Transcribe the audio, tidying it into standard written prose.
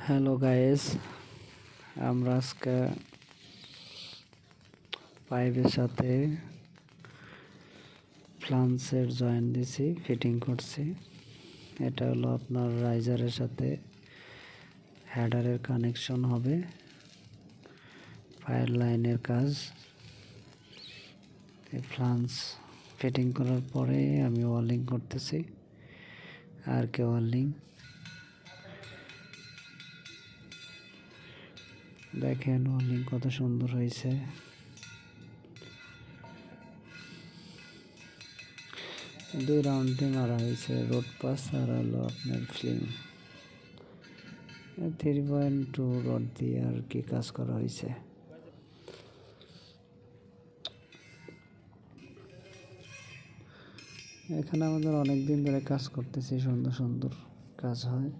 Hello guys, আমরা আজকে পাইপের সাথে ফ্লান্সের জয়েন্ট দিছি, ফিটিং করছি। এটা হলো আপনার রাইজারের সাথে হেডারের কানেকশন হবে, ফায়ার লাইনের কাজ। এই ফ্লান্স ফিটিং করার পরে আমি ওয়েল্ডিং করতেছি, আর কে ওয়েল্ডিং। দেখেন ওয়েল্ডিং কত সুন্দর হয়েছে। দুই রাউন্ডে মারা হয়েছে, রোড পাস আর হলো আপনার ফিল্ম। 3.2 রড দিয়ে আর কি কাজ করা হয়েছে। এখানে আমাদের অনেক দিন ধরে কাজ করতেছি, সুন্দর সুন্দর কাজ হয়।